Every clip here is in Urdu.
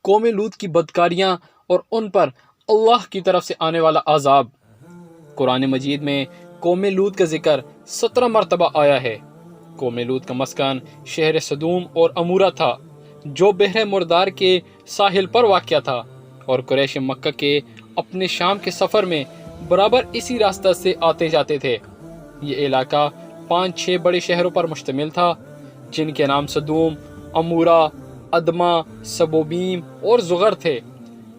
قوم لوط کی بدکاریاں اور ان پر اللہ کی طرف سے آنے والا عذاب۔ قرآن مجید میں قوم لوط کا ذکر 17 مرتبہ آیا ہے۔ قوم لوط کا مسکن شہر سدوم اور امورہ تھا، جو بحر مردار کے ساحل پر واقع تھا، اور قریش مکہ کے اپنے شام کے سفر میں برابر اسی راستہ سے آتے جاتے تھے۔ یہ علاقہ 5-6 بڑے شہروں پر مشتمل تھا، جن کے نام سدوم، امورہ، ادمہ، سبوبیم اور زغر تھے۔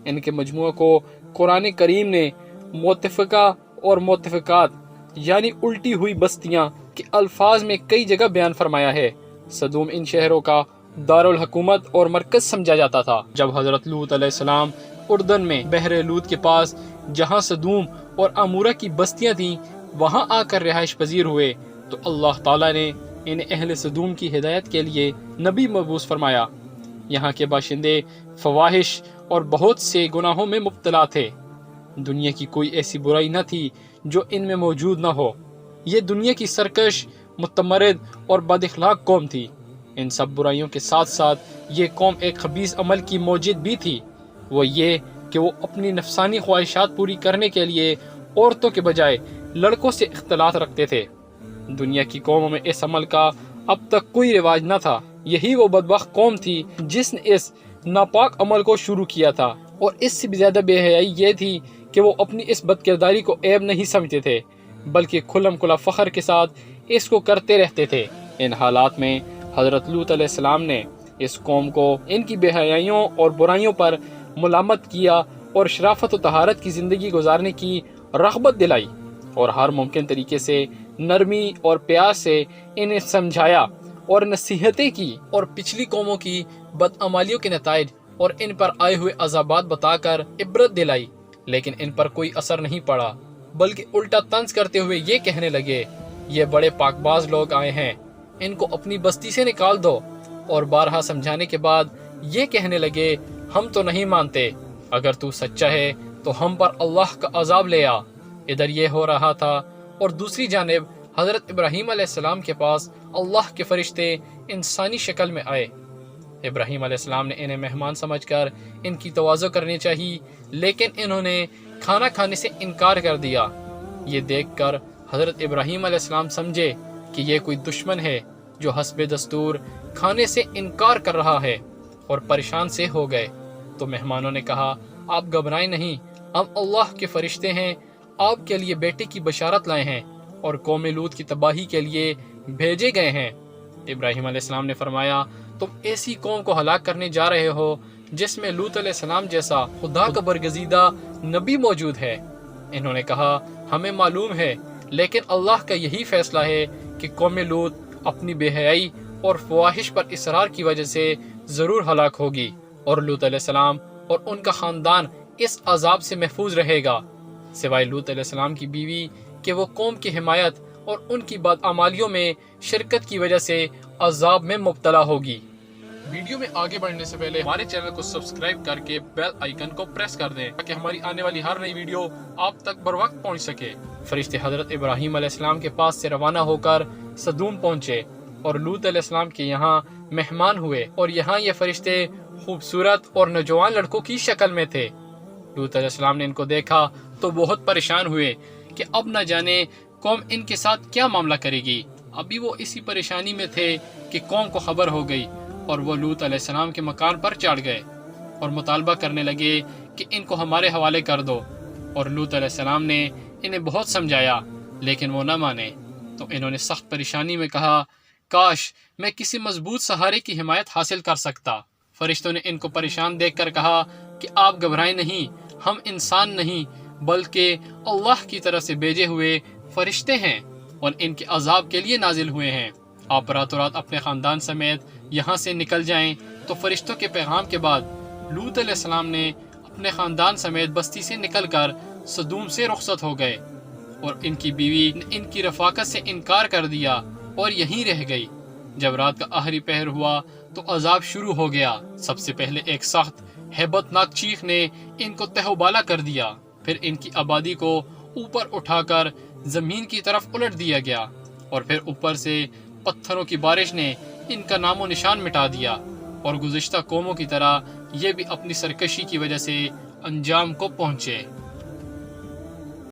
ان کے مجموعہ کو قرآن کریم نے متفقہ اور متفقات یعنی الٹی ہوئی بستیاں کے الفاظ میں کئی جگہ بیان فرمایا ہے۔ سدوم ان شہروں کا دارالحکومت اور مرکز سمجھا جاتا تھا۔ جب حضرت لوط علیہ السلام اردن میں بحر لوط کے پاس جہاں سدوم اور امورہ کی بستیاں تھیں وہاں آ کر رہائش پذیر ہوئے تو اللہ تعالیٰ نے انہیں اہل سدوم کی ہدایت کے لیے نبی مبعوث فرمایا۔ یہاں کے باشندے فواحش اور بہت سے گناہوں میں مبتلا تھے۔ دنیا کی کوئی ایسی برائی نہ تھی جو ان میں موجود نہ ہو۔ یہ دنیا کی سرکش، متمرد اور بد اخلاق قوم تھی۔ ان سب برائیوں کے ساتھ ساتھ یہ قوم ایک خبیث عمل کی موجد بھی تھی، وہ یہ کہ وہ اپنی نفسانی خواہشات پوری کرنے کے لیے عورتوں کے بجائے لڑکوں سے اختلاط رکھتے تھے۔ دنیا کی قوموں میں اس عمل کا اب تک کوئی رواج نہ تھا۔ یہی وہ بدبخت قوم تھی جس نے اس ناپاک عمل کو شروع کیا تھا، اور اس سے بھی زیادہ بے حیائی یہ تھی کہ وہ اپنی اس بد کرداری کو عیب نہیں سمجھتے تھے، بلکہ کھلم کھلا فخر کے ساتھ اس کو کرتے رہتے تھے۔ ان حالات میں حضرت لوط علیہ السلام نے اس قوم کو ان کی بے حیائیوں اور برائیوں پر ملامت کیا اور شرافت و طہارت کی زندگی گزارنے کی رغبت دلائی، اور ہر ممکن طریقے سے نرمی اور پیار سے انہیں سمجھایا اور نصیحتیں کی، اور پچھلی قوموں کی بدعمالیوں کے نتائج اور ان پر آئے ہوئے عذابات بتا کر عبرت دلائی، لیکن ان پر کوئی اثر نہیں پڑا، بلکہ الٹا طنز کرتے ہوئے یہ کہنے لگے، یہ بڑے پاک باز لوگ آئے ہیں، ان کو اپنی بستی سے نکال دو، اور بارہا سمجھانے کے بعد یہ کہنے لگے، ہم تو نہیں مانتے، اگر تو سچا ہے تو ہم پر اللہ کا عذاب لے آ۔ ادھر یہ ہو رہا تھا، اور دوسری جانب حضرت ابراہیم علیہ السلام کے پاس اللہ کے فرشتے انسانی شکل میں آئے۔ ابراہیم علیہ السلام نے انہیں مہمان سمجھ کر ان کی تواضع کرنی چاہی، لیکن انہوں نے کھانا کھانے سے انکار کر دیا۔ یہ دیکھ کر حضرت ابراہیم علیہ السلام سمجھے کہ یہ کوئی دشمن ہے جو حسب دستور کھانے سے انکار کر رہا ہے، اور پریشان سے ہو گئے۔ تو مہمانوں نے کہا، آپ گھبرائیں نہیں، ہم اللہ کے فرشتے ہیں، آپ کے لیے بیٹے کی بشارت لائے ہیں اور قوم لوط کی تباہی کے لیے بھیجے گئے ہیں۔ ابراہیم علیہ السلام نے فرمایا، تم ایسی قوم کو ہلاک کرنے جا رہے ہو جس میں لوط علیہ السلام جیسا خدا کا برگزیدہ نبی موجود ہے۔ انہوں نے کہا، ہمیں معلوم ہے، لیکن اللہ کا یہی فیصلہ ہے کہ قوم لوط اپنی بے حیائی اور فواحش پر اصرار کی وجہ سے ضرور ہلاک ہوگی، اور لوط علیہ السلام اور ان کا خاندان اس عذاب سے محفوظ رہے گا، سوائے لوط علیہ السلام کی بیوی کہ وہ قوم کی حمایت اور ان کی بدعمالیوں میں شرکت کی وجہ سے عذاب میں مبتلا ہوگی۔ ویڈیو میں آگے بڑھنے سے پہلے ہمارے چینل کو سبسکرائب کر کے بیل آئیکن کو پریس کر دیں تاکہ ہماری آنے والی ہر نئی ویڈیو آپ تک بر وقت پہنچ سکے۔ فرشتے حضرت ابراہیم علیہ السلام کے پاس سے روانہ ہو کر سدوم پہنچے اور لوط علیہ السلام کے یہاں مہمان ہوئے، اور یہاں یہ فرشتے خوبصورت اور نوجوان لڑکوں کی شکل میں تھے۔ لوط علیہ السلام نے ان کو دیکھا تو بہت پریشان ہوئے کہ اب نہ جانے قوم ان کے ساتھ کیا معاملہ کرے گی۔ ابھی وہ اسی پریشانی میں تھے کہ قوم کو خبر ہو گئی، اور وہ لوط علیہ السلام کے مکان پر چڑھ گئے اور مطالبہ کرنے لگے کہ ان کو ہمارے حوالے کر دو، اور لوط علیہ السلام نے انہیں بہت سمجھایا لیکن وہ نہ مانے۔ تو انہوں نے سخت پریشانی میں کہا، کاش میں کسی مضبوط سہارے کی حمایت حاصل کر سکتا۔ فرشتوں نے ان کو پریشان دیکھ کر کہا کہ آپ گھبرائیں نہیں، ہم انسان نہیں بلکہ اللہ کی طرف سے بھیجے ہوئے فرشتے ہیں، اور ان کے عذاب کے لیے نازل ہوئے ہیں۔ آپ راتوں رات اپنے خاندان سمیت یہاں سے نکل جائیں۔ تو فرشتوں کے پیغام کے بعد لوط علیہ السلام نے اپنے خاندان سمیت بستی سے نکل کر سدوم سے رخصت ہو گئے، اور ان کی بیوی نے ان کی رفاقت سے انکار کر دیا اور یہیں رہ گئی۔ جب رات کا آخری پہر ہوا تو عذاب شروع ہو گیا۔ سب سے پہلے ایک سخت ہیبت ناک چیخ نے ان کو تہو بالا کر دیا، پھر ان کی آبادی کو اوپر اٹھا کر زمین کی طرف الٹ دیا گیا، اور پھر اوپر سے پتھروں کی بارش نے ان کا نام و نشان مٹا دیا، اور گزشتہ قوموں کی طرح یہ بھی اپنی سرکشی کی وجہ سے انجام کو پہنچے۔